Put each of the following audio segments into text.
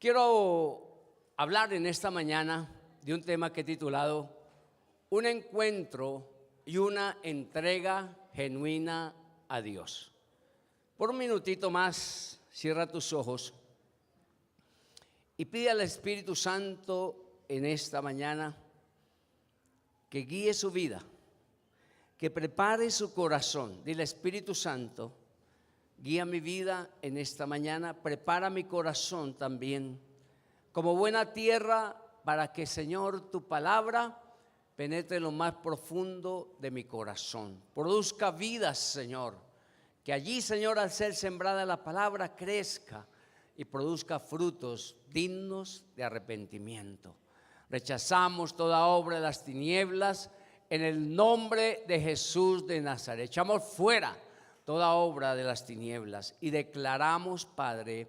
Quiero hablar en esta mañana de un tema que he titulado Un encuentro y una entrega genuina a Dios. Por un minutito más, cierra tus ojos y pide al Espíritu Santo en esta mañana que guíe su vida, que prepare su corazón. Dile: Espíritu Santo, guía mi vida en esta mañana, prepara mi corazón también como buena tierra para que, Señor, tu palabra penetre en lo más profundo de mi corazón. Produzca vidas, Señor, que allí, Señor, al ser sembrada la palabra, crezca y produzca frutos dignos de arrepentimiento. Rechazamos toda obra de las tinieblas en el nombre de Jesús de Nazaret. Echamos fuera toda obra de las tinieblas y declaramos, Padre,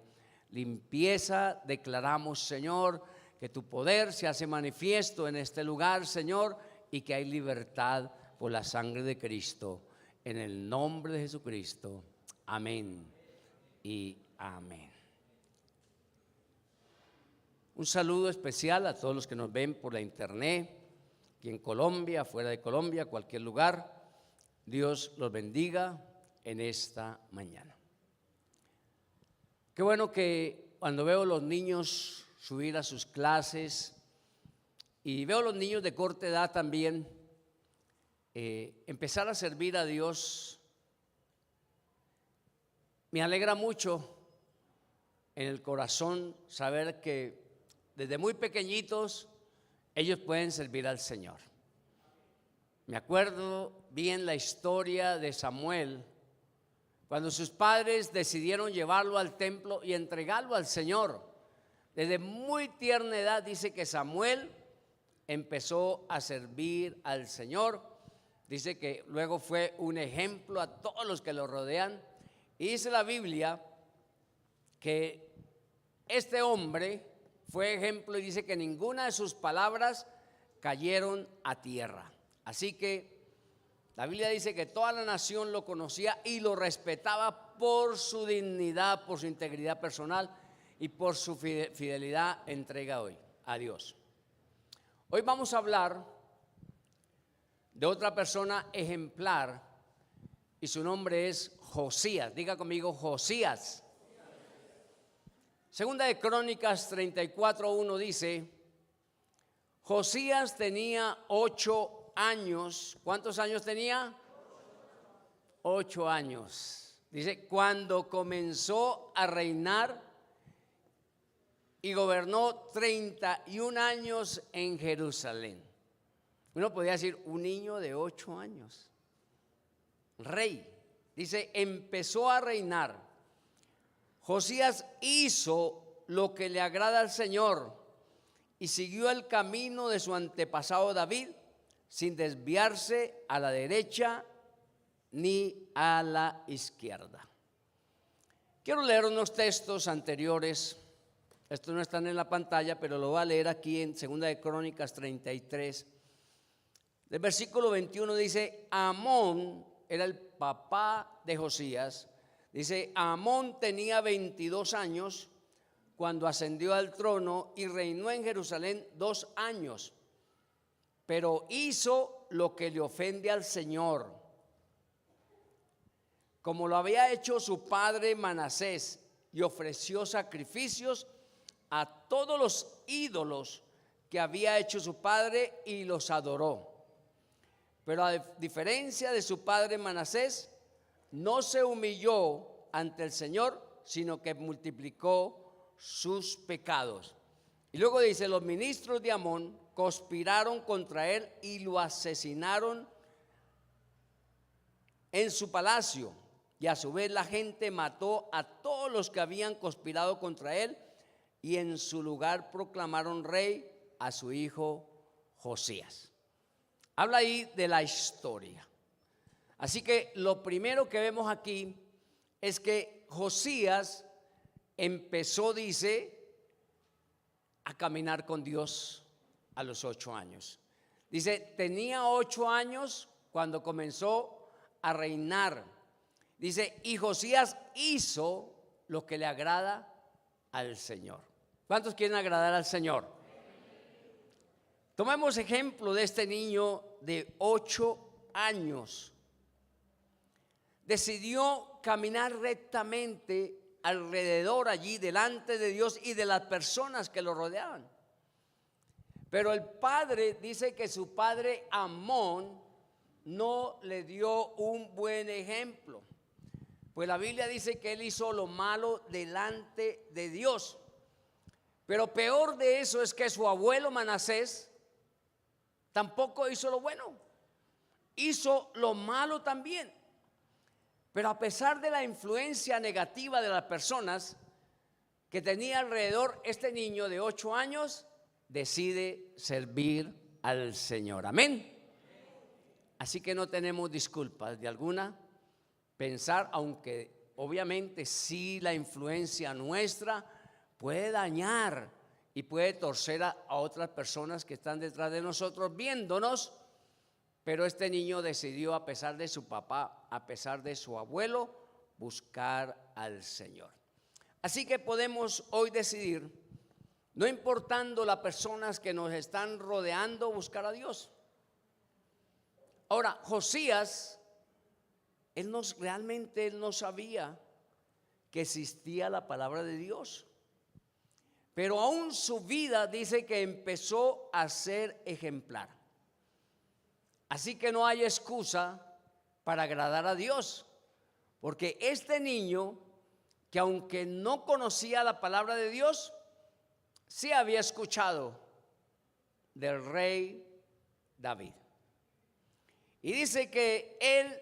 limpieza. Declaramos, Señor, que tu poder se hace manifiesto en este lugar, Señor, y que hay libertad por la sangre de Cristo. En el nombre de Jesucristo. Amén y amén. Un saludo especial a todos los que nos ven por la internet, aquí en Colombia, fuera de Colombia, cualquier lugar. Dios los bendiga en esta mañana. Qué bueno que cuando veo a los niños subir a sus clases y veo a los niños de corta edad también empezar a servir a Dios, me alegra mucho en el corazón saber que desde muy pequeñitos ellos pueden servir al Señor. Me acuerdo bien la historia de Samuel, cuando sus padres decidieron llevarlo al templo y entregarlo al Señor. Desde muy tierna edad dice que Samuel empezó a servir al Señor. Dice que luego fue un ejemplo a todos los que lo rodean. Y dice la Biblia que este hombre fue ejemplo y dice que ninguna de sus palabras cayeron a tierra. Así que la Biblia dice que toda la nación lo conocía y lo respetaba por su dignidad, por su integridad personal y por su fidelidad entrega hoy a Dios. Hoy vamos a hablar de otra persona ejemplar y su nombre es Josías. Diga conmigo: Josías. Segunda de Crónicas 34:1 dice: Josías tenía 8 años. ¿Cuántos años tenía? 8 años. Dice, cuando comenzó a reinar y gobernó 31 años en Jerusalén. Uno podría decir, un niño de 8 años. Rey. Dice, empezó a reinar. Josías hizo lo que le agrada al Señor y siguió el camino de su antepasado David, sin desviarse a la derecha ni a la izquierda. Quiero leer unos textos anteriores. Estos no están en la pantalla, pero lo voy a leer aquí en Segunda de Crónicas 33. Del versículo 21 dice: Amón era el papá de Josías. Dice, Amón tenía 22 años cuando ascendió al trono y reinó en Jerusalén 2 años. Pero hizo lo que le ofende al Señor, como lo había hecho su padre Manasés, y ofreció sacrificios a todos los ídolos que había hecho su padre y los adoró. Pero a diferencia de su padre Manasés, no se humilló ante el Señor, sino que multiplicó sus pecados. Y luego dice, los ministros de Amón conspiraron contra él y lo asesinaron en su palacio. Y a su vez la gente mató a todos los que habían conspirado contra él, y en su lugar proclamaron rey a su hijo Josías. Habla ahí de la historia. Así que lo primero que vemos aquí es que Josías empezó, dice, a caminar con Dios a los 8 años. Dice, tenía 8 años cuando comenzó a reinar. Dice, y Josías hizo lo que le agrada al Señor. ¿Cuántos quieren agradar al Señor? Tomemos ejemplo de este niño de 8 años. Decidió caminar rectamente alrededor allí, delante de Dios y de las personas que lo rodeaban. Pero el padre dice que su padre Amón no le dio un buen ejemplo. Pues la Biblia dice que él hizo lo malo delante de Dios. Pero peor de eso es que su abuelo Manasés tampoco hizo lo bueno. Hizo lo malo también. Pero a pesar de la influencia negativa de las personas que tenía alrededor, este niño de 8 años decide servir al Señor. Amén. Así que no tenemos disculpas de alguna pensar, aunque obviamente sí la influencia nuestra puede dañar y puede torcer a otras personas que están detrás de nosotros viéndonos, pero este niño decidió, a pesar de su papá, a pesar de su abuelo, buscar al Señor. Así que podemos hoy decidir, no importando las personas que nos están rodeando, buscar a Dios. Ahora, Josías, él no sabía que existía la palabra de Dios. Pero aún su vida dice que empezó a ser ejemplar. Así que no hay excusa para agradar a Dios. Porque este niño, que aunque no conocía la palabra de Dios, sí había escuchado del rey David. Y dice que él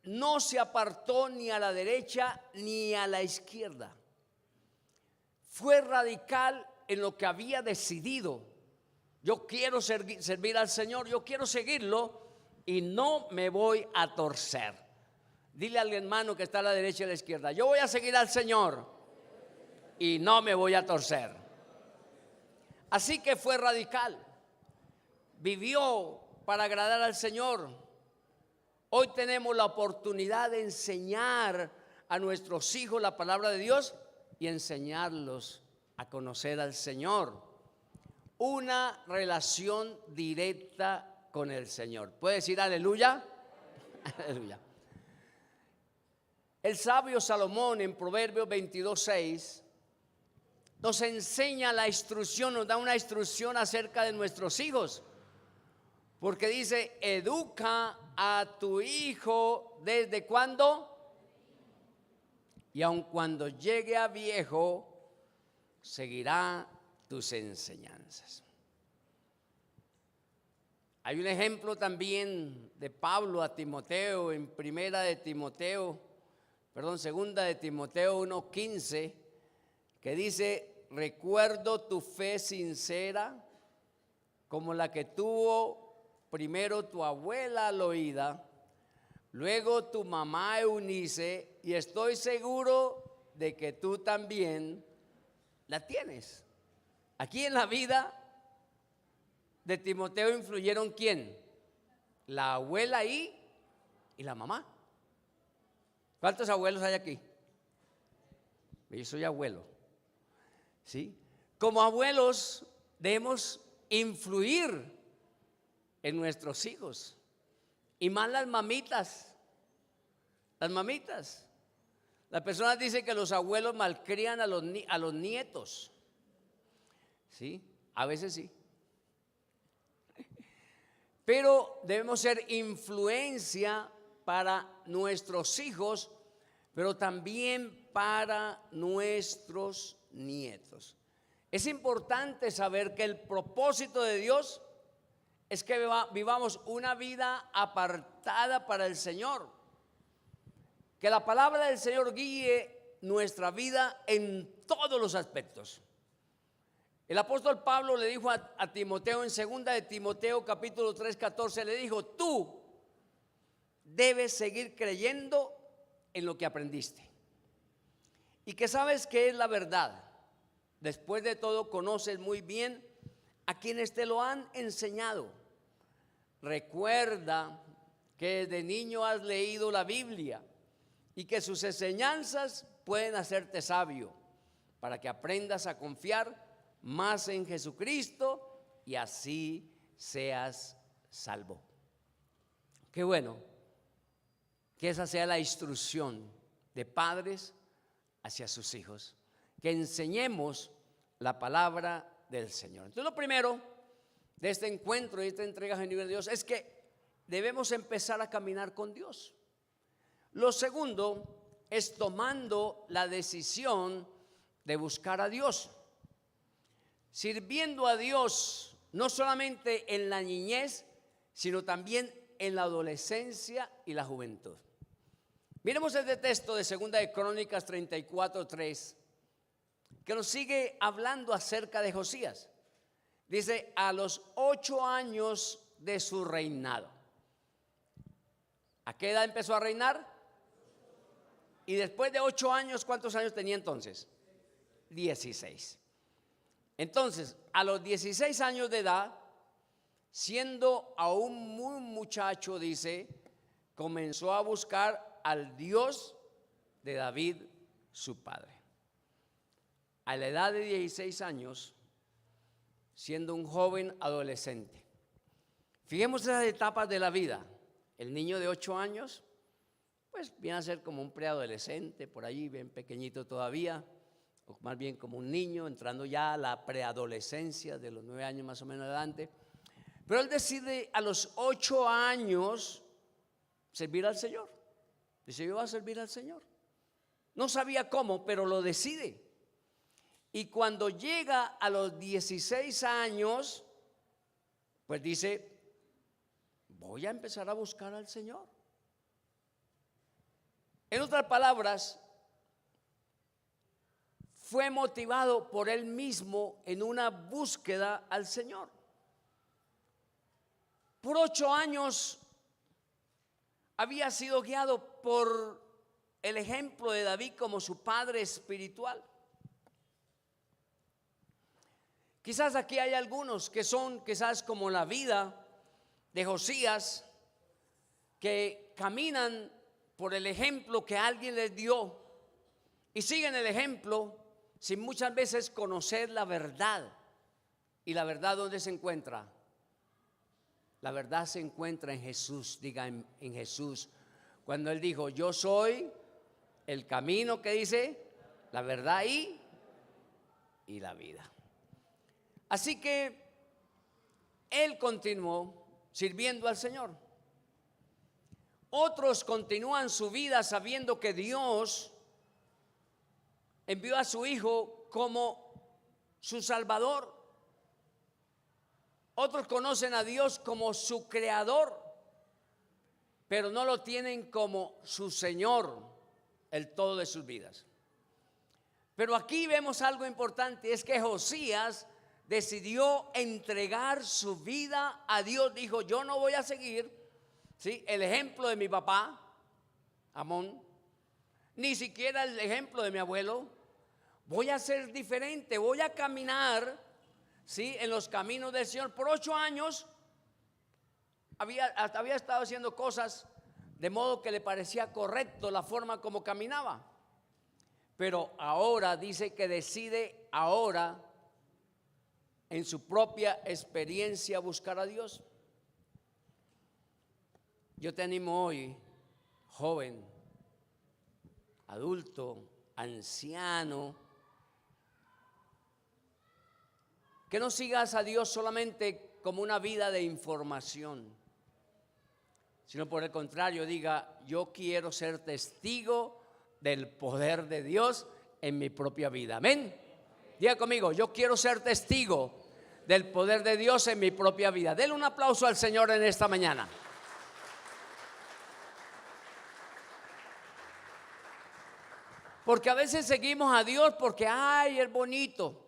no se apartó ni a la derecha ni a la izquierda. Fue radical en lo que había decidido. Yo quiero servir al Señor, yo quiero seguirlo y no me voy a torcer. Dile al hermano que está a la derecha y a la izquierda: yo voy a seguir al Señor y no me voy a torcer. Así que fue radical. Vivió para agradar al Señor. Hoy tenemos la oportunidad de enseñar a nuestros hijos la palabra de Dios y enseñarlos a conocer al Señor. Una relación directa con el Señor. ¿Puede decir aleluya? Aleluya. El sabio Salomón en Proverbios 22:6 nos enseña la instrucción, nos da una instrucción acerca de nuestros hijos. Porque dice: educa a tu hijo ¿desde cuándo? Y aun cuando llegue a viejo, seguirá tus enseñanzas. Hay un ejemplo también de Pablo a Timoteo en segunda de Timoteo 1:15, que dice: recuerdo tu fe sincera, como la que tuvo primero tu abuela Loida, luego tu mamá Eunice, y estoy seguro de que tú también la tienes. Aquí en la vida de Timoteo influyeron ¿quién? La abuela y la mamá. ¿Cuántos abuelos hay aquí? Yo soy abuelo, ¿sí? Como abuelos debemos influir en nuestros hijos, y más las mamitas. Las mamitas. Las personas dicen que los abuelos malcrían a los nietos. Sí, a veces sí. Pero debemos ser influencia para nuestros hijos, pero también para nuestros nietos. Es importante saber que el propósito de Dios es que vivamos una vida apartada para el Señor. Que la palabra del Señor guíe nuestra vida en todos los aspectos. El apóstol Pablo le dijo a Timoteo en segunda de Timoteo capítulo 3:14, le dijo: tú debes seguir creyendo en lo que aprendiste y que sabes que es la verdad. Después de todo, conoces muy bien a quienes te lo han enseñado. Recuerda que desde niño has leído la Biblia y que sus enseñanzas pueden hacerte sabio para que aprendas a confiar más en Jesucristo y así seas salvo. Qué bueno que esa sea la instrucción de padres hacia sus hijos, que enseñemos la palabra del Señor. Entonces, lo primero de este encuentro y esta entrega genuina de Dios es que debemos empezar a caminar con Dios. Lo segundo es tomando la decisión de buscar a Dios, sirviendo a Dios no solamente en la niñez, sino también en la adolescencia y la juventud. Miremos este texto de 2 de Crónicas 34:3, que nos sigue hablando acerca de Josías. Dice: a los 8 años de su reinado. ¿A qué edad empezó a reinar? Y después de 8 años, ¿cuántos años tenía entonces? 16. Entonces, a los 16 años de edad, siendo aún muy muchacho, dice, comenzó a buscar al Dios de David, su padre. A la edad de 16 años, siendo un joven adolescente. Fijemos esas etapas de la vida. El niño de 8 años, pues viene a ser como un preadolescente, por allí bien pequeñito todavía, o más bien como un niño, entrando ya a la preadolescencia de los 9 años más o menos adelante. Pero él decide a los 8 años servir al Señor. Dice: yo voy a servir al Señor. No sabía cómo, pero lo decide. Y cuando llega a los 16 años, pues dice: voy a empezar a buscar al Señor. En otras palabras, fue motivado por él mismo en una búsqueda al Señor. Por 8 años había sido guiado por el ejemplo de David como su padre espiritual. Quizás aquí hay algunos que son quizás como la vida de Josías, que caminan por el ejemplo que alguien les dio y siguen el ejemplo sin muchas veces conocer la verdad. ¿Y la verdad dónde se encuentra? La verdad se encuentra en Jesús. Diga en Jesús. Cuando él dijo: yo soy el camino, que dice, la verdad y la vida. Así que él continuó sirviendo al Señor. Otros continúan su vida sabiendo que Dios envió a su Hijo como su Salvador. Otros conocen a Dios como su Creador, pero no lo tienen como su Señor, el todo de sus vidas. Pero aquí vemos algo importante, es que Josías decidió entregar su vida a Dios. Dijo: yo no voy a seguir, ¿sí?, el ejemplo de mi papá, Amón, ni siquiera el ejemplo de mi abuelo. Voy a ser diferente, voy a caminar, ¿sí?, en los caminos del Señor. Por 8 años había estado haciendo cosas de modo que le parecía correcto la forma como caminaba. Pero ahora dice que decide ahora en su propia experiencia buscar a Dios. Yo te animo hoy, joven, adulto, anciano, que no sigas a Dios solamente como una vida de información, sino por el contrario diga: yo quiero ser testigo del poder de Dios en mi propia vida. Amén. Diga conmigo: yo quiero ser testigo del poder de Dios en mi propia vida. Denle un aplauso al Señor en esta mañana. Porque a veces seguimos a Dios porque ay, es bonito.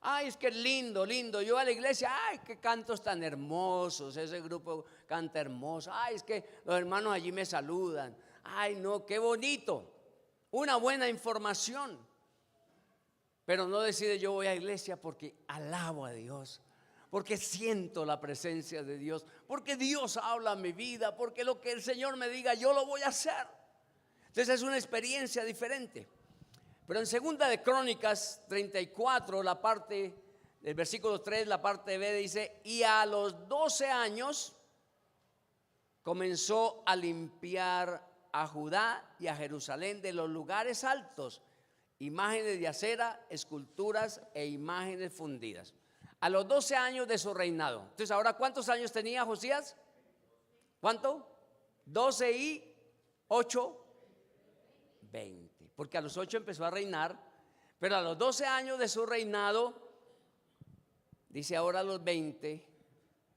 Ay, es que es lindo, lindo. Yo a la iglesia, ay, qué cantos tan hermosos. Ese grupo canta hermoso. Ay, es que los hermanos allí me saludan. Ay, no, qué bonito. Una buena información. Pero no decide: yo voy a iglesia porque alabo a Dios, porque siento la presencia de Dios, porque Dios habla a mi vida, porque lo que el Señor me diga yo lo voy a hacer. Entonces es una experiencia diferente. Pero en segunda de Crónicas 34, la parte del versículo 3, la parte B dice: y a los 12 años comenzó a limpiar a Judá y a Jerusalén de los lugares altos, imágenes de acera, esculturas e imágenes fundidas. A los 12 años de su reinado. Entonces, ahora, ¿cuántos años tenía Josías? ¿Cuánto? 12 y 8, 20. Porque a los 8 empezó a reinar, pero a los 12 años de su reinado, dice ahora a los 20,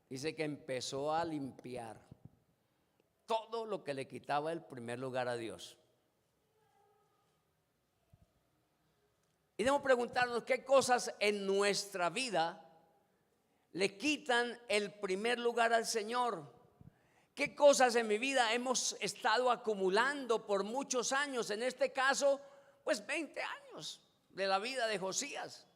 dice que empezó a limpiar todo lo que le quitaba el primer lugar a Dios. Y debemos preguntarnos qué cosas en nuestra vida le quitan el primer lugar al Señor. ¿Qué cosas en mi vida hemos estado acumulando por muchos años? En este caso, pues 20 años de la vida de Josías.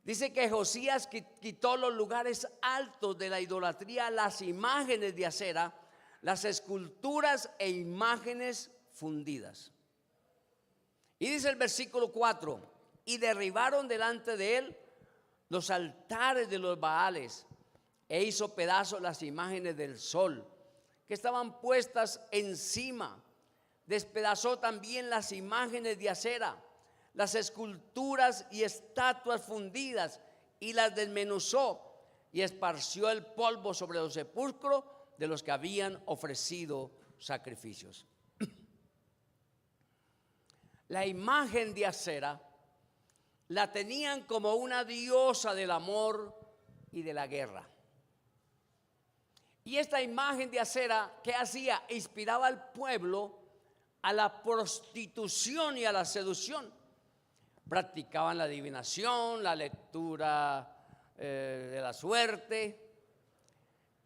Dice que Josías quitó los lugares altos de la idolatría, las imágenes de acera, las esculturas e imágenes fundidas. Y dice el versículo 4: y derribaron delante de él los altares de los Baales, e hizo pedazos las imágenes del sol que estaban puestas encima. Despedazó también las imágenes de acera, las esculturas y estatuas fundidas, y las desmenuzó, y esparció el polvo sobre los sepulcros de los que habían ofrecido sacrificios. La imagen de acera la tenían como una diosa del amor y de la guerra. Y esta imagen de acera, ¿qué hacía? Inspiraba al pueblo a la prostitución y a la seducción. Practicaban la adivinación, la lectura de la suerte,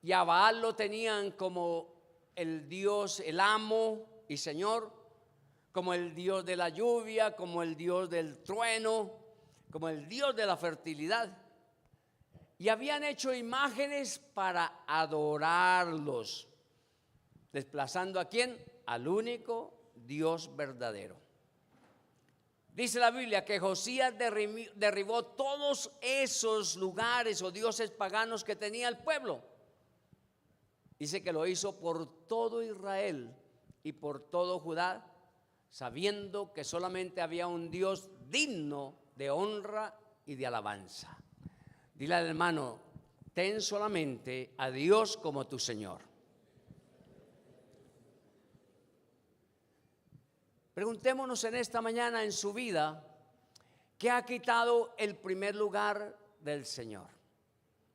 y a Baal lo tenían como el Dios, el amo y Señor, como el Dios de la lluvia, como el Dios del trueno, como el Dios de la fertilidad. Y habían hecho imágenes para adorarlos, desplazando ¿a quién? Al único Dios verdadero. Dice la Biblia que Josías derribó todos esos lugares o dioses paganos que tenía el pueblo. Dice que lo hizo por todo Israel y por todo Judá, sabiendo que solamente había un Dios digno de honra y de alabanza. Dile al hermano: ten solamente a Dios como tu Señor. Preguntémonos en esta mañana en su vida, ¿qué ha quitado el primer lugar del Señor?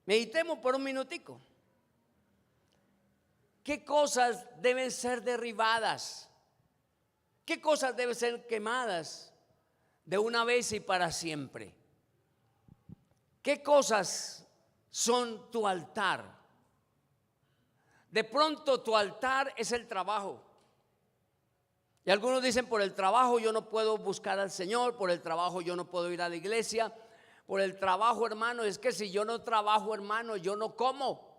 Meditemos por un minutico. ¿Qué cosas deben ser derribadas? ¿Qué cosas deben ser quemadas de una vez y para siempre? ¿Qué cosas son tu altar? De pronto tu altar es el trabajo. Y algunos dicen: por el trabajo yo no puedo buscar al Señor, por el trabajo yo no puedo ir a la iglesia, por el trabajo, hermano, es que si yo no trabajo, hermano, yo no como.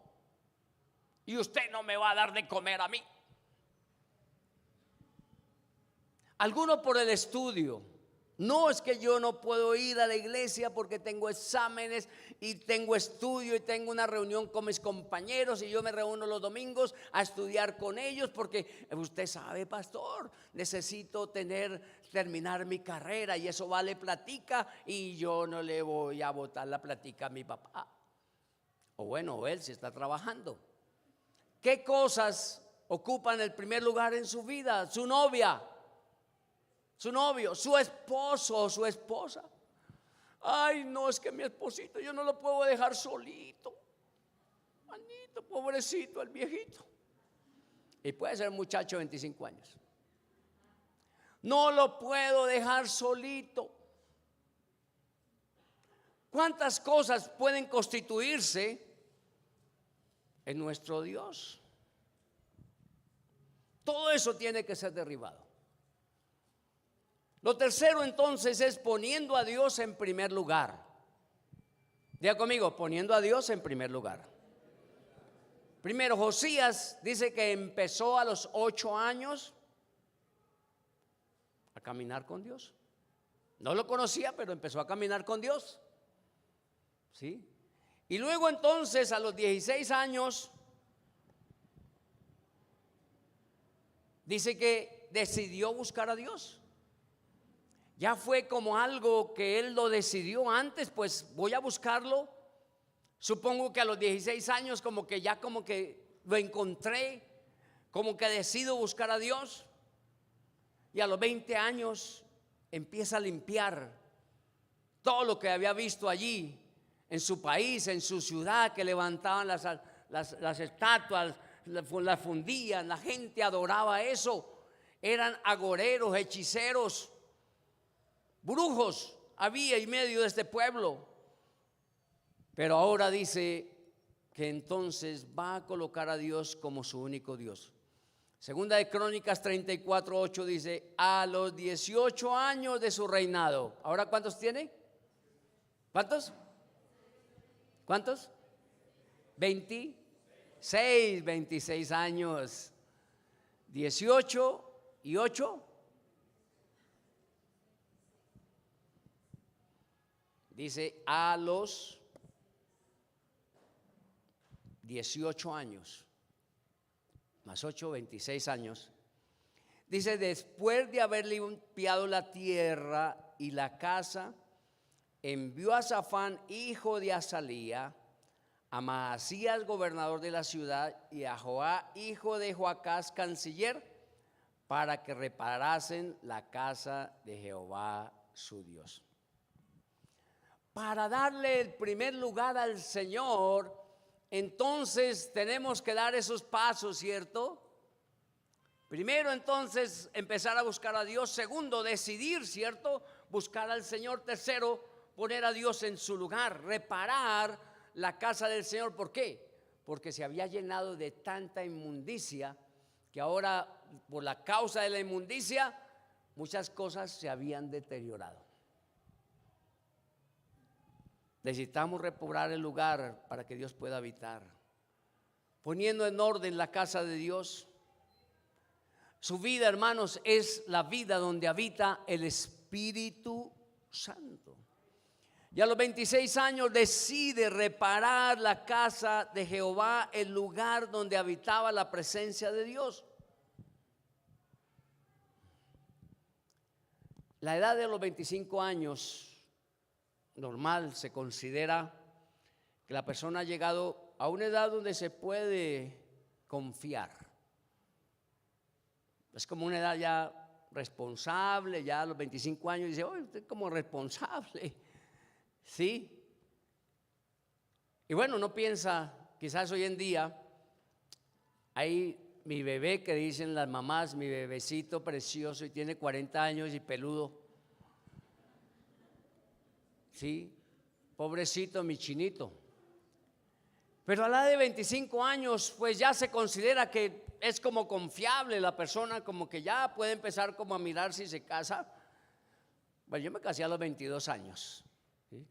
Y usted no me va a dar de comer a mí. Algunos por el estudio. No, es que yo no puedo ir a la iglesia porque tengo exámenes y tengo estudio y tengo una reunión con mis compañeros y yo me reúno los domingos a estudiar con ellos porque usted sabe, pastor, necesito terminar mi carrera y eso vale platica y yo no le voy a botar la platica a mi papá. O bueno, él si está trabajando. ¿Qué cosas ocupan el primer lugar en su vida? Su novia, su novio, su esposo o su esposa. Ay, no, es que mi esposito yo no lo puedo dejar solito. Manito, pobrecito, el viejito. Y puede ser un muchacho de 25 años. No lo puedo dejar solito. ¿Cuántas cosas pueden constituirse en nuestro Dios? Todo eso tiene que ser derribado. Lo tercero entonces es poniendo a Dios en primer lugar. Diga conmigo: poniendo a Dios en primer lugar. Primero, Josías dice que empezó a los 8 años a caminar con Dios. No lo conocía, pero empezó a caminar con Dios. ¿Sí? Y luego entonces a los 16 años dice que decidió buscar a Dios. Ya fue como algo que él lo decidió antes, pues voy a buscarlo. Supongo que a los 16 años como que ya como que lo encontré, como que decido buscar a Dios. Y a los 20 años empieza a limpiar todo lo que había visto allí en su país, en su ciudad, que levantaban las estatuas, las fundían, la gente adoraba eso. Eran agoreros, hechiceros, brujos había en medio de este pueblo. Pero ahora dice que entonces va a colocar a Dios como su único Dios. Segunda de Crónicas 34:8 dice: a los 18 años de su reinado. ¿Ahora cuántos tiene? ¿Cuántos? ¿Cuántos? 26 años. 18 y 8. Dice a los 18 años, más 8, 26 años. Dice: después de haber limpiado la tierra y la casa, envió a Safán, hijo de Azalía, a Maasías, gobernador de la ciudad, y a Joá, hijo de Joacás, canciller, para que reparasen la casa de Jehová su Dios. Para darle el primer lugar al Señor, entonces tenemos que dar esos pasos, ¿cierto? Primero, entonces, empezar a buscar a Dios. Segundo, decidir, ¿cierto? Buscar al Señor. Tercero, poner a Dios en su lugar, reparar la casa del Señor. ¿Por qué? Porque se había llenado de tanta inmundicia que ahora, por la causa de la inmundicia, muchas cosas se habían deteriorado. Necesitamos repoblar el lugar para que Dios pueda habitar, poniendo en orden la casa de Dios. Su vida, hermanos, es la vida donde habita el Espíritu Santo. Y a los 26 años decide reparar la casa de Jehová, el lugar donde habitaba la presencia de Dios. La edad de los 25 años normal se considera que la persona ha llegado a una edad donde se puede confiar. Es como una edad ya responsable, ya a los 25 años dice: oye, usted es como responsable, ¿sí? Y bueno, no piensa, quizás hoy en día hay mi bebé que dicen las mamás, mi bebecito precioso y tiene 40 años y peludo. Sí, pobrecito mi chinito. Pero a la edad de 25 años, pues ya se considera que es como confiable la persona, como que ya puede empezar como a mirar si se casa. Bueno, yo me casé a los 22 años, ¿sí?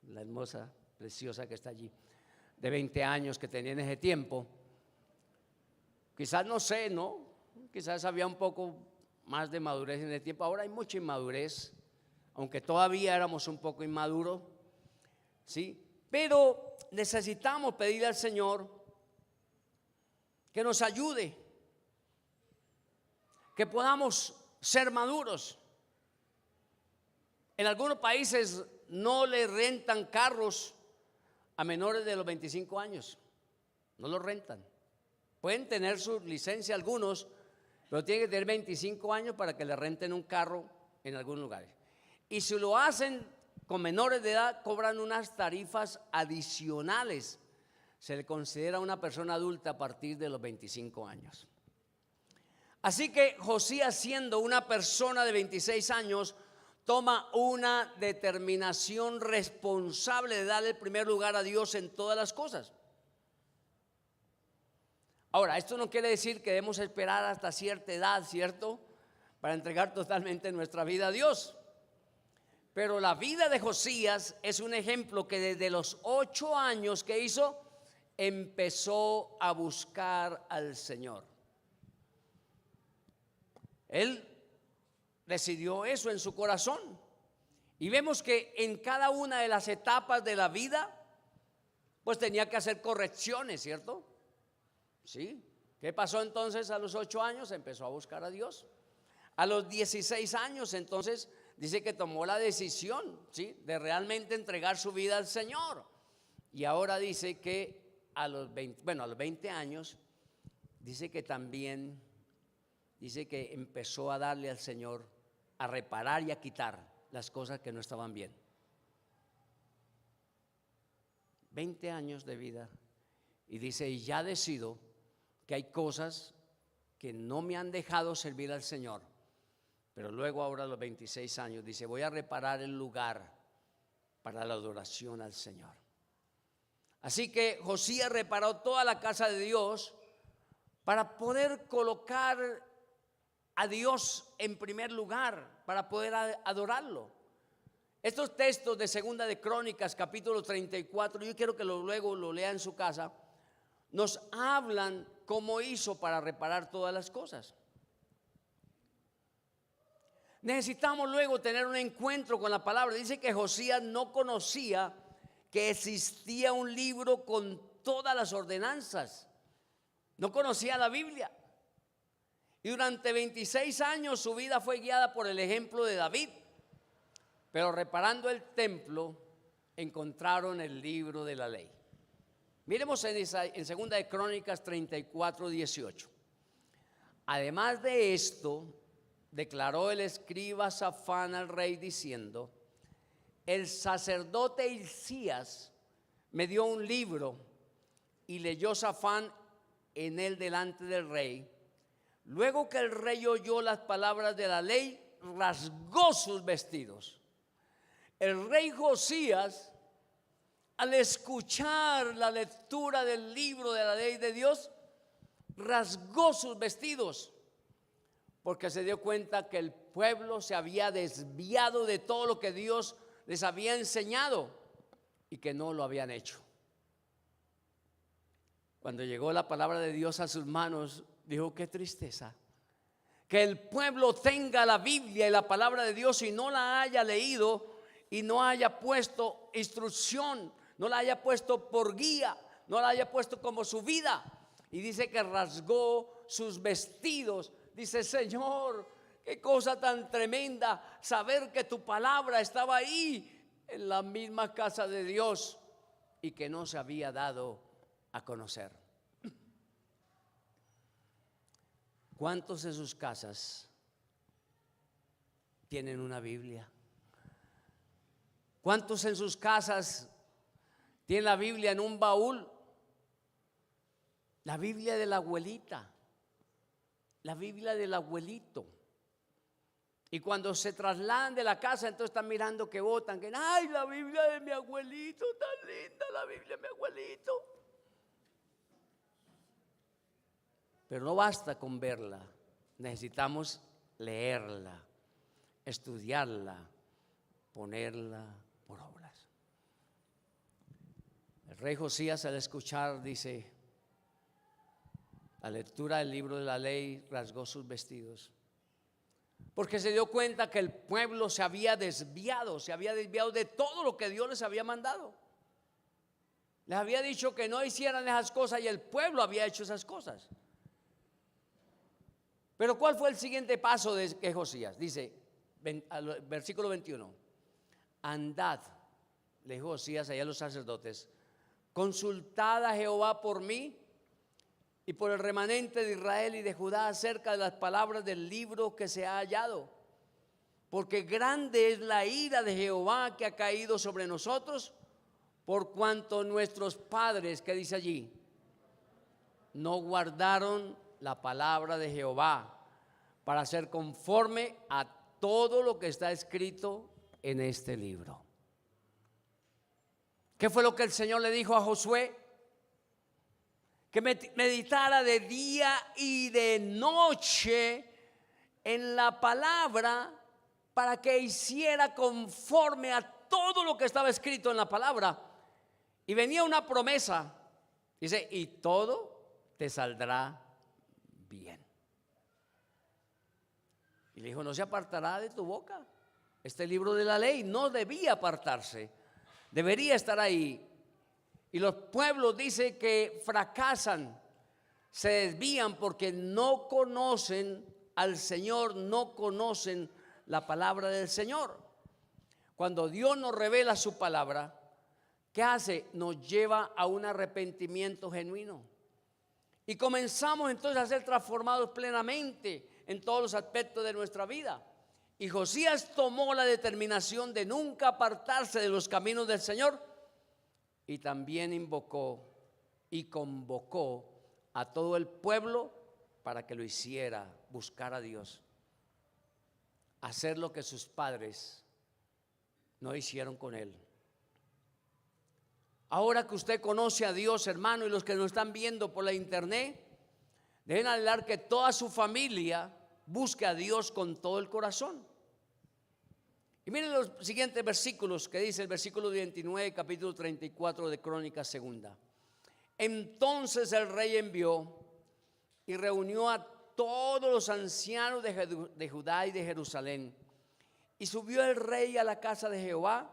La hermosa, preciosa que está allí, de 20 años que tenía en ese tiempo. Quizás no sé, ¿no? Quizás había un poco más de madurez en ese tiempo. Ahora hay mucha inmadurez, aunque todavía éramos un poco inmaduros, ¿sí? Pero necesitamos pedirle al Señor que nos ayude, que podamos ser maduros. En algunos países no le rentan carros a menores de los 25 años, no los rentan. Pueden tener su licencia algunos, pero tienen que tener 25 años para que le renten un carro en algunos lugares. Y si lo hacen con menores de edad, cobran unas tarifas adicionales. Se le considera una persona adulta a partir de los 25 años. Así que Josías, siendo una persona de 26 años, toma una determinación responsable de darle el primer lugar a Dios en todas las cosas. Ahora, esto no quiere decir que debemos esperar hasta cierta edad, ¿cierto?, para entregar totalmente nuestra vida a Dios. Pero la vida de Josías es un ejemplo que desde los 8 años que hizo, empezó a buscar al Señor. Él decidió eso en su corazón. Y vemos que en cada una de las etapas de la vida, pues tenía que hacer correcciones, ¿cierto? Sí. ¿Qué pasó entonces a los 8 años? Empezó a buscar a Dios. A los 16 años entonces dice que tomó la decisión, ¿sí?, de realmente entregar su vida al Señor. Y ahora dice que a los 20 años, dice que también, dice que empezó a darle al Señor, a reparar y a quitar las cosas que no estaban bien. 20 años de vida. Y dice, y ya decido que hay cosas que no me han dejado servir al Señor. Pero luego ahora a los 26 años dice, voy a reparar el lugar para la adoración al Señor. Así que Josías reparó toda la casa de Dios para poder colocar a Dios en primer lugar, para poder adorarlo. Estos textos de Segunda de Crónicas, capítulo 34, yo quiero que luego lo lea en su casa, nos hablan cómo hizo para reparar todas las cosas. Necesitamos luego tener un encuentro con la palabra. Dice que Josías no conocía que existía un libro con todas las ordenanzas. No conocía la Biblia. Y durante 26 años su vida fue guiada por el ejemplo de David. Pero reparando el templo, encontraron el libro de la ley. Miremos en Segunda de Crónicas 34, 18. Además de esto, declaró el escriba Safán al rey diciendo, el sacerdote Hilcías me dio un libro, y leyó Safán en él delante del rey. Luego que el rey oyó las palabras de la ley, rasgó sus vestidos. El rey Josías, al escuchar la lectura del libro de la ley de Dios, rasgó sus vestidos, porque se dio cuenta que el pueblo se había desviado de todo lo que Dios les había enseñado y que no lo habían hecho. Cuando llegó la palabra de Dios a sus manos, dijo, qué tristeza que el pueblo tenga la Biblia y la palabra de Dios y no la haya leído y no haya puesto instrucción, no la haya puesto por guía, no la haya puesto como su vida. Y dice que rasgó sus vestidos. Dice, Señor, qué cosa tan tremenda saber que tu palabra estaba ahí en la misma casa de Dios y que no se había dado a conocer. ¿Cuántos de sus casas tienen una Biblia? ¿Cuántos en sus casas tienen la Biblia en un baúl? La Biblia de la abuelita, la Biblia del abuelito. Y cuando se trasladan de la casa, entonces están mirando que botan, que ay, la Biblia de mi abuelito, tan linda la Biblia de mi abuelito. Pero no basta con verla, necesitamos leerla, estudiarla, ponerla por obras. El rey Josías, al escuchar, dice, la lectura del libro de la ley, rasgó sus vestidos, porque se dio cuenta que el pueblo se había desviado de todo lo que Dios les había mandado. Les había dicho que no hicieran esas cosas y el pueblo había hecho esas cosas. Pero ¿cuál fue el siguiente paso de Josías? Dice, versículo 21, andad, le dijo Josías allá a los sacerdotes, consultad a Jehová por mí y por el remanente de Israel y de Judá acerca de las palabras del libro que se ha hallado, porque grande es la ira de Jehová que ha caído sobre nosotros, por cuanto nuestros padres, ¿qué dice allí? No guardaron la palabra de Jehová para hacer conforme a todo lo que está escrito en este libro. ¿Qué fue lo que el Señor le dijo a Josué? Que meditara de día y de noche en la palabra para que hiciera conforme a todo lo que estaba escrito en la palabra. Y venía una promesa, dice, y todo te saldrá bien. Y le dijo, no se apartará de tu boca. Este libro de la ley no debía apartarse, debería estar ahí. Y los pueblos dice que fracasan, se desvían porque no conocen al Señor, no conocen la palabra del Señor. Cuando Dios nos revela su palabra, ¿qué hace? Nos lleva a un arrepentimiento genuino. Y comenzamos entonces a ser transformados plenamente en todos los aspectos de nuestra vida. Y Josías tomó la determinación de nunca apartarse de los caminos del Señor. Y también invocó y convocó a todo el pueblo para que lo hiciera, buscar a Dios, hacer lo que sus padres no hicieron con él. Ahora que usted conoce a Dios, hermano, y los que nos están viendo por la internet, deben anhelar que toda su familia busque a Dios con todo el corazón. Y miren los siguientes versículos que dice el versículo 29, capítulo 34 de Crónicas segunda. Entonces el rey envió y reunió a todos los ancianos de Judá y de Jerusalén. Y subió el rey a la casa de Jehová,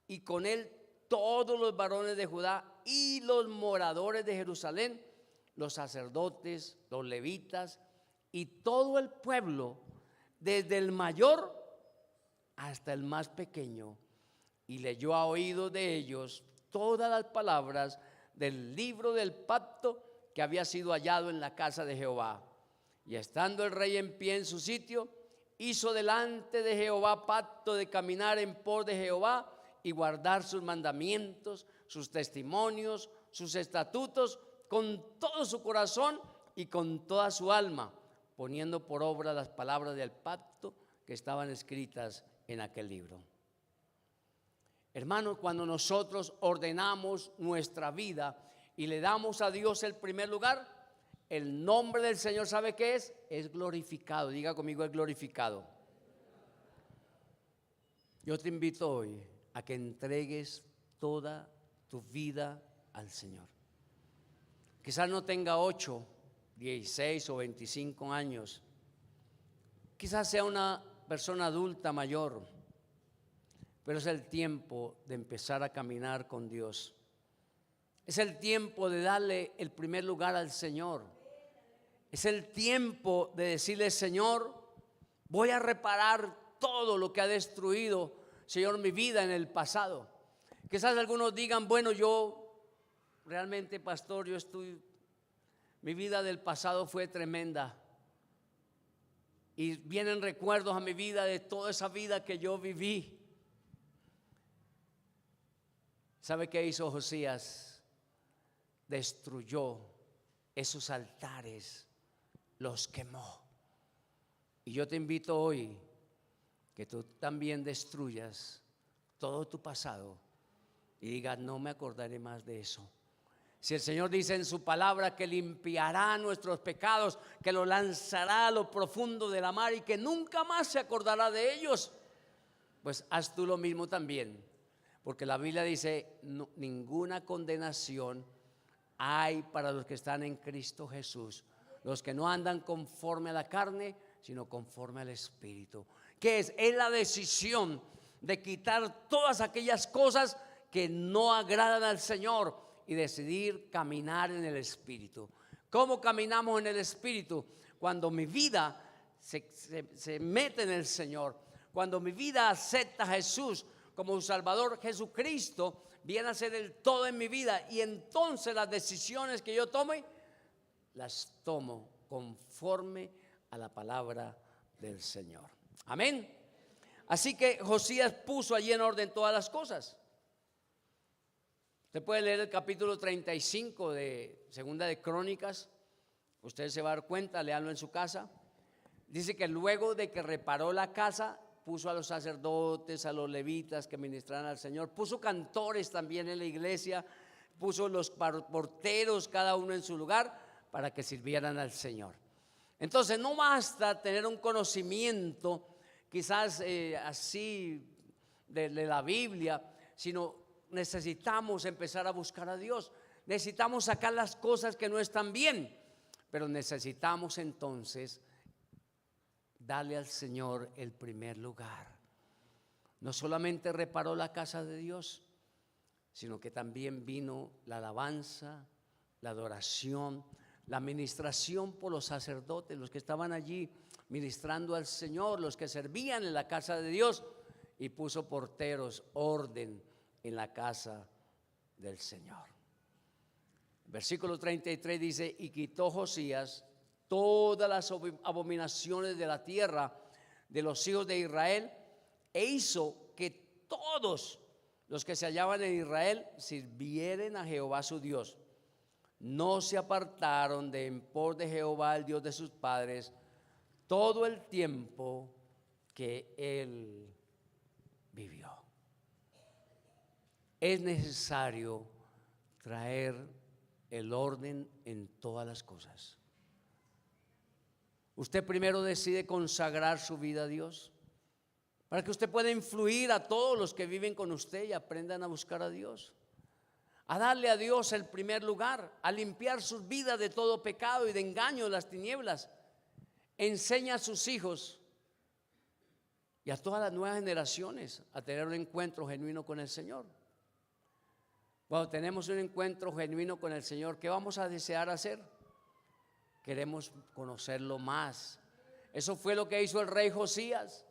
y con él todos los varones de Judá y los moradores de Jerusalén, los sacerdotes, los levitas y todo el pueblo, desde el mayor hasta el más pequeño, y leyó a oídos de ellos todas las palabras del libro del pacto que había sido hallado en la casa de Jehová. Y estando el rey en pie en su sitio, hizo delante de Jehová pacto de caminar en pos de Jehová y guardar sus mandamientos, sus testimonios, sus estatutos con todo su corazón y con toda su alma, poniendo por obra las palabras del pacto que estaban escritas en aquel libro. Hermanos, cuando nosotros ordenamos nuestra vida y le damos a Dios el primer lugar, el nombre del Señor, ¿sabe qué es? Es glorificado. Diga conmigo, es glorificado. Yo te invito hoy a que entregues toda tu vida al Señor. Quizás no tenga 8, 16 o 25 años. Quizás sea una persona adulta mayor, pero es el tiempo de empezar a caminar con Dios. Es el tiempo de darle el primer lugar al Señor. Es el tiempo de decirle, Señor, voy a reparar todo lo que ha destruido, Señor, mi vida en el pasado. Quizás algunos digan, bueno, yo realmente, pastor, mi vida del pasado fue tremenda. Y vienen recuerdos a mi vida de toda esa vida que yo viví. ¿Sabe qué hizo Josías? Destruyó esos altares, los quemó. Y yo te invito hoy que tú también destruyas todo tu pasado y digas, no me acordaré más de eso. Si el Señor dice en su palabra que limpiará nuestros pecados, que los lanzará a lo profundo de la mar y que nunca más se acordará de ellos, pues haz tú lo mismo también. Porque la Biblia dice, no, ninguna condenación hay para los que están en Cristo Jesús, los que no andan conforme a la carne, sino conforme al Espíritu. ¿Qué es? Es la decisión de quitar todas aquellas cosas que no agradan al Señor y decidir caminar en el Espíritu. ¿Cómo caminamos en el Espíritu? Cuando mi vida se mete en el Señor, cuando mi vida acepta a Jesús como un Salvador. Jesucristo viene a ser el todo en mi vida, y entonces las decisiones que yo tome las tomo conforme a la palabra del Señor. Amén. Así que Josías puso allí en orden todas las cosas. Usted puede leer el capítulo 35 de Segunda de Crónicas. Usted se va a dar cuenta, léalo en su casa. Dice que luego de que reparó la casa, puso a los sacerdotes, a los levitas que ministraran al Señor, puso cantores también en la iglesia, puso los porteros cada uno en su lugar para que sirvieran al Señor. Entonces no basta tener un conocimiento quizás así de la Biblia, sino necesitamos empezar a buscar a Dios. Necesitamos sacar las cosas que no están bien, pero necesitamos entonces darle al Señor el primer lugar. No solamente reparó la casa de Dios, sino que también vino la alabanza, la adoración, la administración por los sacerdotes, los que estaban allí ministrando al Señor, los que servían en la casa de Dios, y puso porteros, orden en la casa del Señor. Versículo 33 dice: y quitó Josías todas las abominaciones de la tierra de los hijos de Israel, e hizo que todos los que se hallaban en Israel sirvieren a Jehová su Dios. No se apartaron de en pos de Jehová, el Dios de sus padres, todo el tiempo que él vivió. Es necesario traer el orden en todas las cosas. Usted primero decide consagrar su vida a Dios, para que usted pueda influir a todos los que viven con usted y aprendan a buscar a Dios, a darle a Dios el primer lugar, a limpiar sus vidas de todo pecado y de engaño de las tinieblas. Enseña a sus hijos y a todas las nuevas generaciones a tener un encuentro genuino con el Señor. Cuando tenemos un encuentro genuino con el Señor, ¿qué vamos a desear hacer? Queremos conocerlo más. Eso fue lo que hizo el rey Josías.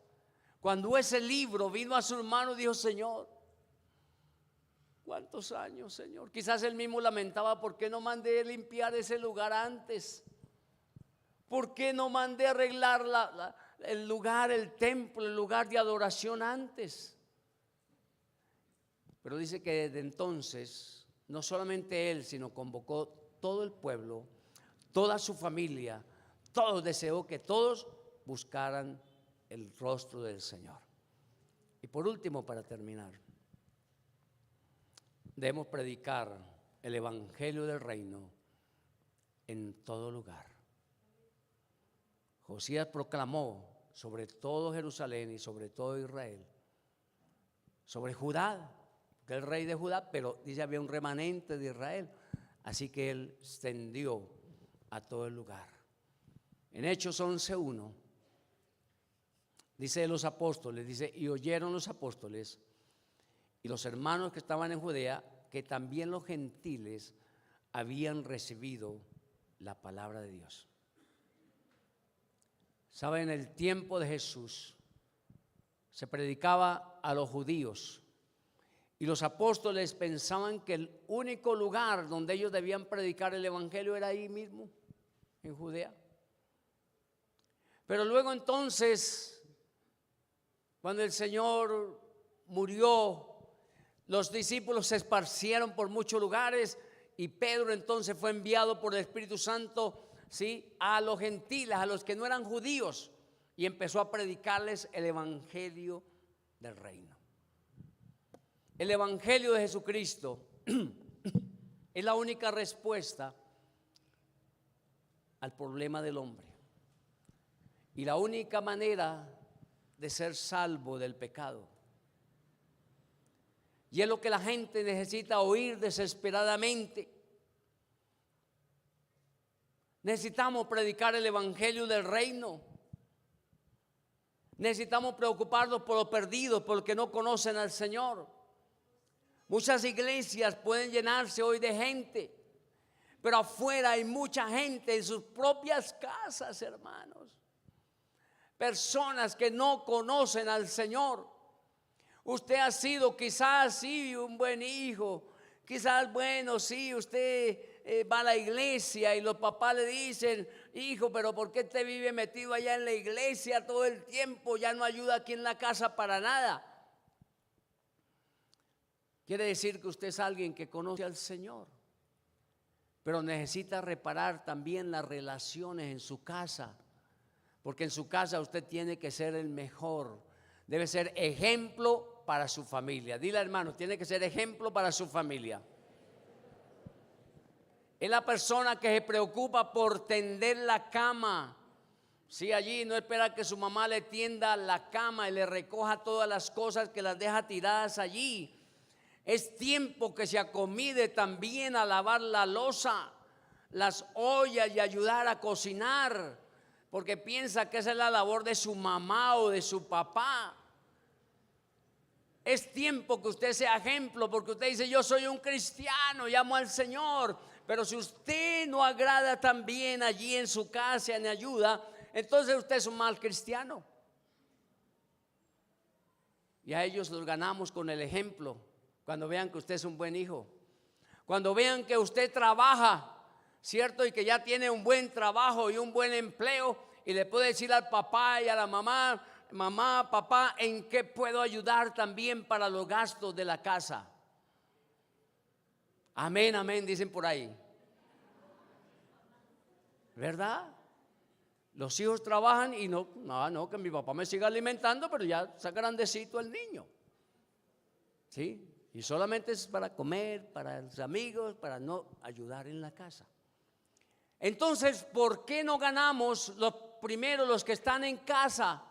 Cuando ese libro vino a sus manos, dijo: Señor, ¿cuántos años, Señor? Quizás él mismo lamentaba: ¿por qué no mandé limpiar ese lugar antes? ¿Por qué no mandé arreglar el lugar, el templo, el lugar de adoración antes? Pero dice que desde entonces, no solamente él, sino convocó todo el pueblo, toda su familia, todos, deseó que todos buscaran el rostro del Señor. Y por último, para terminar, debemos predicar el evangelio del reino en todo lugar. Josías proclamó sobre todo Jerusalén y sobre todo Israel, sobre Judá, que es el rey de Judá, pero dice había un remanente de Israel, así que él extendió a todo el lugar. En Hechos 11:1 dice de los apóstoles, dice: y oyeron los apóstoles y los hermanos que estaban en Judea que también los gentiles habían recibido la palabra de Dios. Saben, en el tiempo de Jesús se predicaba a los judíos y los apóstoles pensaban que el único lugar donde ellos debían predicar el evangelio era ahí mismo, en Judea. Pero luego entonces, cuando el Señor murió, los discípulos se esparcieron por muchos lugares y Pedro entonces fue enviado por el Espíritu Santo, ¿sí?, a los gentiles, a los que no eran judíos, y empezó a predicarles el evangelio del reino. El evangelio de Jesucristo es la única respuesta al problema del hombre y la única manera de ser salvo del pecado. Y es lo que la gente necesita oír desesperadamente. Necesitamos predicar el evangelio del reino. Necesitamos preocuparnos por los perdidos, por los que no conocen al Señor. Muchas iglesias pueden llenarse hoy de gente, pero afuera hay mucha gente en sus propias casas, hermanos. Personas que no conocen al Señor. Usted ha sido quizás sí un buen hijo, quizás bueno, sí, usted va a la iglesia y los papás le dicen: hijo, pero ¿por qué te vive metido allá en la iglesia todo el tiempo? Ya no ayuda aquí en la casa para nada. Quiere decir que usted es alguien que conoce al Señor, pero necesita reparar también las relaciones en su casa, porque en su casa usted tiene que ser el mejor, debe ser ejemplo para su familia. Dile, hermano, tiene que ser ejemplo para su familia. Es la persona que se preocupa por tender la cama. Sí, allí no espera que su mamá le tienda la cama y le recoja todas las cosas que las deja tiradas allí. Es tiempo que se acomide también a lavar la loza, las ollas y ayudar a cocinar. porque piensa que esa es la labor de su mamá o de su papá. Es tiempo que usted sea ejemplo, porque usted dice: yo soy un cristiano, llamo al Señor. Pero si usted no agrada también allí en su casa ni ayuda, entonces usted es un mal cristiano. Y a ellos los ganamos con el ejemplo. Cuando vean que usted es un buen hijo, cuando vean que usted trabaja, ¿cierto? Y que ya tiene un buen trabajo y un buen empleo, y le puede decir al papá y a la mamá: mamá, papá, ¿en qué puedo ayudar también para los gastos de la casa? Amén, amén, dicen por ahí. ¿Verdad? Los hijos trabajan y no, que mi papá me siga alimentando, pero ya está grandecito el niño. ¿Sí? Y solamente es para comer, para los amigos, para no ayudar en la casa. Entonces, ¿por qué no ganamos los primeros, los que están en casa?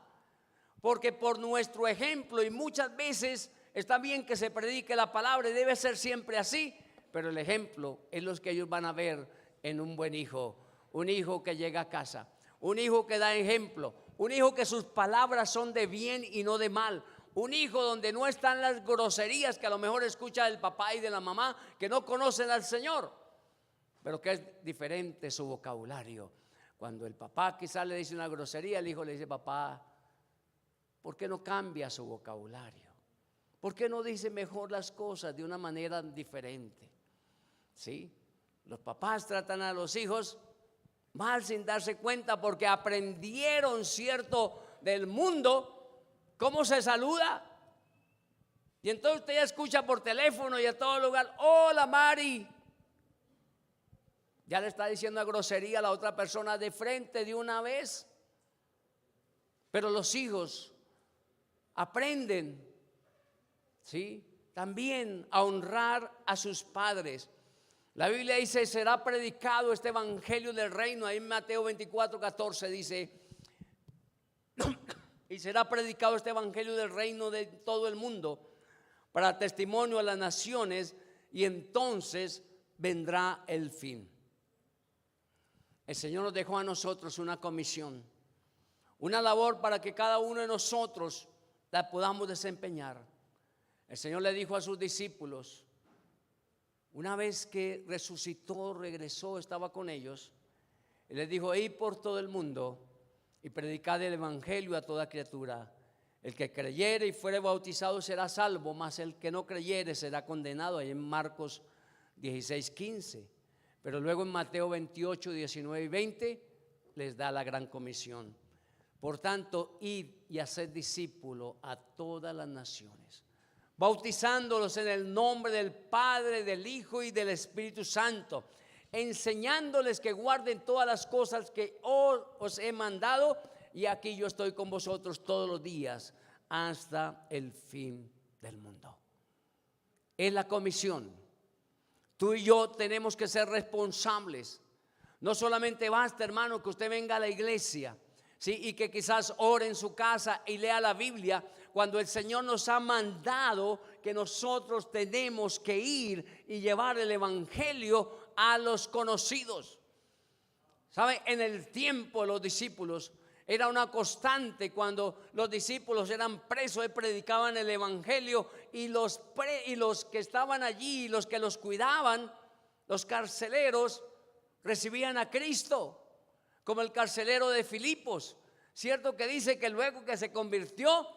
Porque por nuestro ejemplo, y muchas veces está bien que se predique la palabra y debe ser siempre así, pero el ejemplo es lo que ellos van a ver en un buen hijo, un hijo que llega a casa, un hijo que da ejemplo, un hijo que sus palabras son de bien y no de mal, un hijo donde no están las groserías que a lo mejor escucha del papá y de la mamá, que no conocen al Señor, pero que es diferente su vocabulario. Cuando el papá quizás le dice una grosería, el hijo le dice: papá, ¿por qué no cambia su vocabulario? ¿Por qué no dice mejor las cosas de una manera diferente? ¿Sí? Los papás tratan a los hijos mal sin darse cuenta, porque aprendieron, ¿cierto?, del mundo cómo se saluda. Y entonces usted ya escucha por teléfono y a todo lugar: hola Mari. Ya le está diciendo una grosería a la otra persona de frente de una vez. Pero los hijos aprenden, ¿sí?, también a honrar a sus padres. La Biblia dice: será predicado este evangelio del reino. Ahí en Mateo 24:14 dice: y será predicado este evangelio del reino de todo el mundo para testimonio a las naciones, y entonces vendrá el fin. El Señor nos dejó a nosotros una comisión, una labor para que cada uno de nosotros la podamos desempeñar. El Señor le dijo a sus discípulos, una vez que resucitó, regresó, estaba con ellos, y les dijo: id por todo el mundo y predicad el evangelio a toda criatura. El que creyere y fuere bautizado será salvo, mas el que no creyere será condenado. Ahí en Marcos 16:15. Pero luego en Mateo 28, 19 y 20 les da la gran comisión. Por tanto, id y haced discípulos a todas las naciones, bautizándolos en el nombre del Padre, del Hijo y del Espíritu Santo, enseñándoles que guarden todas las cosas que os he mandado, y aquí yo estoy con vosotros todos los días hasta el fin del mundo. Es la comisión. Tú y yo tenemos que ser responsables. No solamente basta, hermano, que usted venga a la iglesia, ¿sí?, y que quizás ore en su casa y lea la Biblia, cuando el Señor nos ha mandado que nosotros tenemos que ir y llevar el evangelio a los conocidos. ¿Sabe? En el tiempo de los discípulos era una constante. Cuando los discípulos eran presos, predicaban el evangelio, y los que estaban allí, los que los cuidaban, los carceleros, recibían a Cristo, como el carcelero de Filipos, cierto, que dice que luego que se convirtió,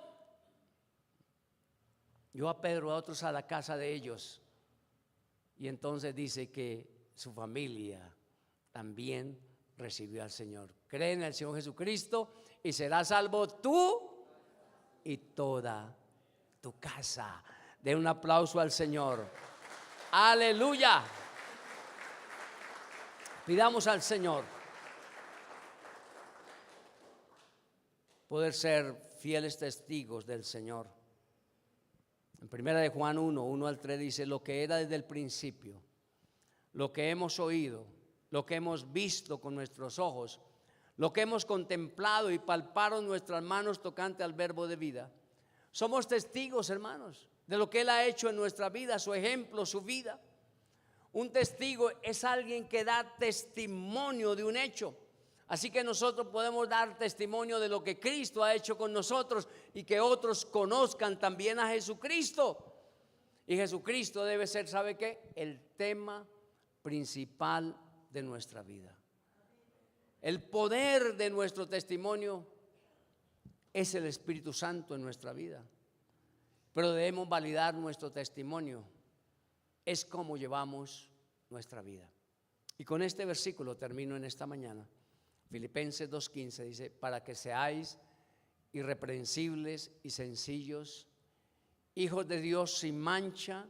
llevó a Pedro, a otros a la casa de ellos, y entonces dice que su familia también recibió al Señor. Cree en el Señor Jesucristo y serás salvo tú y toda tu casa. Den un aplauso al Señor. Aleluya. Pidamos al Señor poder ser fieles testigos del Señor. En 1 de Juan 1 al 3 dice: lo que era desde el principio, lo que hemos oído, lo que hemos visto con nuestros ojos, lo que hemos contemplado y palparon nuestras manos tocante al verbo de vida. Somos testigos, hermanos, de lo que Él ha hecho en nuestra vida, su ejemplo, su vida. Un testigo es alguien que da testimonio de un hecho. Así que nosotros podemos dar testimonio de lo que Cristo ha hecho con nosotros y que otros conozcan también a Jesucristo. Y Jesucristo debe ser, ¿sabe qué? El tema principal de nuestra vida. El poder de nuestro testimonio es el Espíritu Santo en nuestra vida. Pero debemos validar nuestro testimonio. Es como llevamos nuestra vida. Y con este versículo termino en esta mañana. Filipenses 2:15 dice: para que seáis irreprensibles y sencillos, hijos de Dios sin mancha,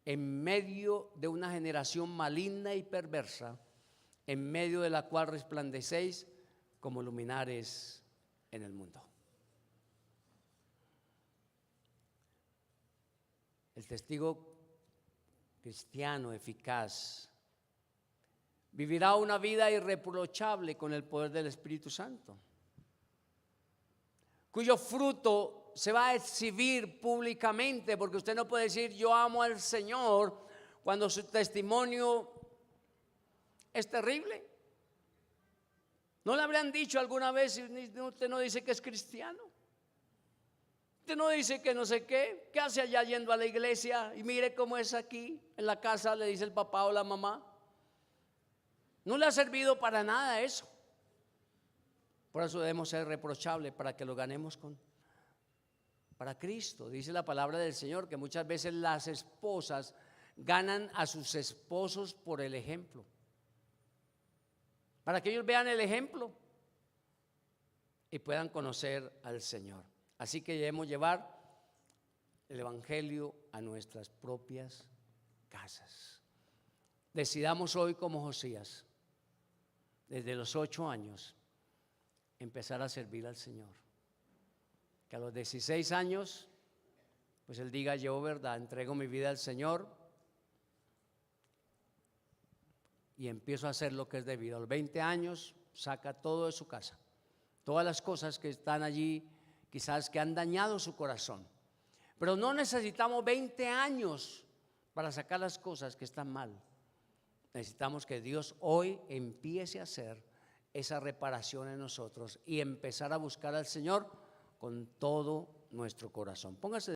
en medio de una generación maligna y perversa, en medio de la cual resplandecéis como luminares en el mundo. El testigo cristiano eficaz vivirá una vida irreprochable con el poder del Espíritu Santo, cuyo fruto se va a exhibir públicamente, porque usted no puede decir yo amo al Señor cuando su testimonio es terrible. ¿No le habrán dicho alguna vez, usted no dice que es cristiano? Usted no dice que no sé qué hace allá yendo a la iglesia y mire cómo es aquí en la casa, le dice el papá o la mamá. No le ha servido para nada eso. Por eso debemos ser reprochables, para que lo ganemos para Cristo. Dice la palabra del Señor que muchas veces las esposas ganan a sus esposos por el ejemplo, para que ellos vean el ejemplo y puedan conocer al Señor. Así que debemos llevar el Evangelio a nuestras propias casas. Decidamos hoy, como Josías, desde los 8 años, empezar a servir al Señor. Que a los 16 años, pues él diga: yo, verdad, entrego mi vida al Señor y empiezo a hacer lo que es debido. A los 20 años, saca todo de su casa, todas las cosas que están allí, quizás que han dañado su corazón. Pero no necesitamos 20 años para sacar las cosas que están mal. Necesitamos que Dios hoy empiece a hacer esa reparación en nosotros y empezar a buscar al Señor con todo nuestro corazón. Póngase